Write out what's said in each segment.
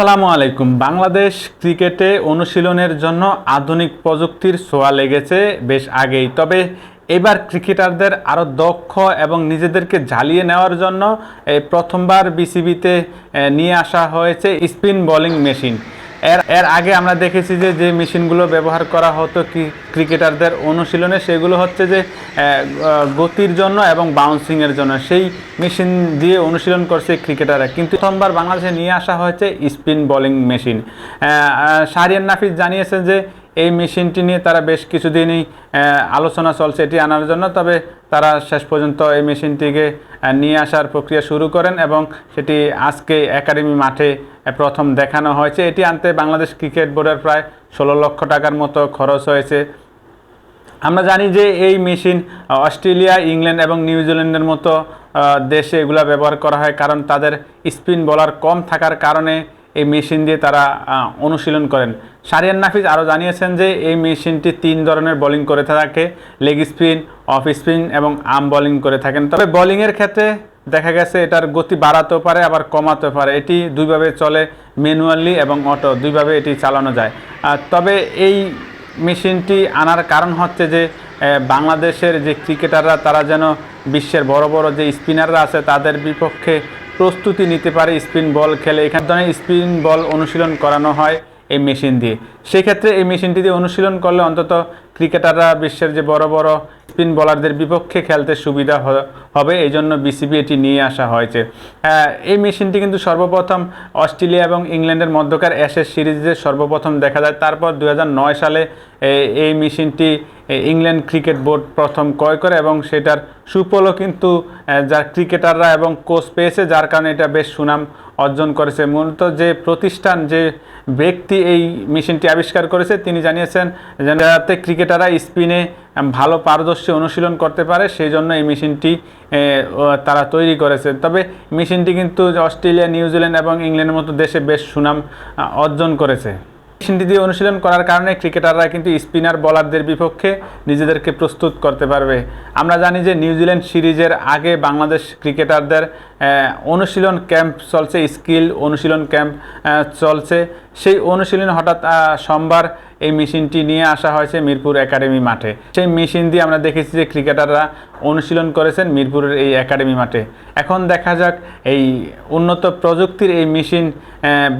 আসসালামু আলাইকুম। বাংলাদেশ ক্রিকেটে অনুশীলনের জন্য আধুনিক প্রযুক্তির ছোঁয়া লেগেছে বেশ আগেই। তবে এবার ক্রিকেটারদের আরও দক্ষ এবং নিজেদেরকে ঝালিয়ে নেওয়ার জন্য প্রথমবার বিসিবিতে নিয়ে আসা হয়েছে স্পিন বোলিং মেশিন। এর আগে আমরা দেখেছি যে মেশিনগুলো ব্যবহার করা হতো ক্রিকেটারদের অনুশীলনে, সেগুলো হচ্ছে যে গতির জন্য এবং বাউন্সিংয়ের জন্য সেই মেশিন দিয়ে অনুশীলন করছে ক্রিকেটাররা। কিন্তু প্রথমবার বাংলাদেশে নিয়ে আসা হয়েছে স্পিন বোলিং মেশিন। শাহরিয়ার নাফিস জানিয়েছেন যে এই মেশিনটি নিয়ে তারা বেশ কিছুদিনই আলোচনা চলছে এটি আনার জন্য। তবে তারা শেষ পর্যন্ত এই মেশিনটিকে নিয়ে আসার প্রক্রিয়া শুরু করেন এবং সেটি আজকে একাডেমি মাঠে প্রথম দেখানো হয়েছে। এটি আনতে বাংলাদেশ ক্রিকেট বোর্ডের প্রায় 16 লক্ষ টাকার মতো খরচ হয়েছে। আমরা জানি যে এই মেশিন অস্ট্রেলিয়া, ইংল্যান্ড এবং নিউজিল্যান্ডের মতো দেশে এগুলা ব্যবহার করা হয়, কারণ তাদের স্পিন বোলার কম থাকার কারণে এই মেশিন দিয়ে তারা অনুশীলন করেন। শাহরিয়ার নাফিস আরও জানিয়েছেন যে এই মেশিনটি 3 ধরনের বোলিং করে থাকে, লেগ স্পিন, অফ স্পিন এবং আর্ম বোলিং করে থাকেন। তবে বোলিংয়ের ক্ষেত্রে দেখা গেছে এটার গতি বাড়াতেও পারে আবার কমাতে পারে। এটি দুইভাবে চলে, ম্যানুয়ালি এবং অটো, দুইভাবে এটি চালানো যায়। তবে এই মেশিনটি আনার কারণ হচ্ছে যে বাংলাদেশের যে ক্রিকেটাররা তারা যেন বিশ্বের বড় বড় যে স্পিনাররা আছে তাদের বিপক্ষে প্রস্তুতি নিতে পারে স্পিন বল খেলে। এখানে ধরনের স্পিন বল অনুশীলন করানো হয় এই মেশিন দিয়ে। সেক্ষেত্রে এই মেশিনটি দিয়ে অনুশীলন করলে অন্তত ক্রিকেটাররা বিশ্বের যে বড় বড় স্পিন বলারদের বিপক্ষে খেলতে সুবিধা হবে, এই জন্য বিসিবি এটি নিয়ে আসা হয়েছে। এই মেশিনটি কিন্তু সর্বপ্রথম অস্ট্রেলিয়া এবং ইংল্যান্ডের মধ্যকার অ্যাশেজ সিরিজে সর্বপ্রথম দেখা যায়। তারপর 2009 সালে এই মেশিনটি ইংল্যান্ড ক্রিকেট বোর্ড প্রথম ক্রয় করে এবং সেটার সুফলও কিন্তু যার ক্রিকেটাররা এবং কোচ পেয়েছে, যার কারণে এটা বেশ সুনাম অর্জন করেছে। মূলত যে প্রতিষ্ঠান, যে ব্যক্তি এই মেশিনটি আবিষ্কার করেছে তিনি জানিয়েছেন যাতে ক্রিকেটাররা স্পিনে ভালো পারদর্শী অনুশীলন করতে পারে, সেই জন্য এই মেশিনটি তারা তৈরি করেছে। তবে মেশিনটি কিন্তু অস্ট্রেলিয়া, নিউজিল্যান্ড এবং ইংল্যান্ডের মতো দেশে বেশ সুনাম অর্জন করেছে। মেশিনটি দিয়ে অনুশীলন করার কারণে ক্রিকেটাররা কিন্তু স্পিনার বোলারদের বিপক্ষে নিজেদেরকে প্রস্তুত করতে পারবে। আমরা জানি যে নিউজিল্যান্ড সিরিজের আগে বাংলাদেশ ক্রিকেটারদের অনুশীলন ক্যাম্প চলছে, স্কিল অনুশীলন ক্যাম্প চলছে। সেই অনুশীলন হঠাৎ সোমবার এই মেশিনটি নিয়ে আসা হয়েছে মিরপুর একাডেমি মাঠে। সেই মেশিন দিয়ে আমরা দেখেছি যে ক্রিকেটাররা অনুশীলন করেছেন মিরপুরের এই একাডেমি মাঠে। এখন দেখা যাক এই উন্নত প্রযুক্তির এই মেশিন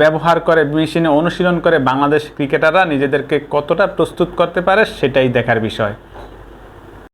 ব্যবহার করে, মেশিনে অনুশীলন করে বাংলাদেশ ক্রিকেটাররা নিজেদেরকে কতটা প্রস্তুত করতে পারে, সেটাই দেখার বিষয়।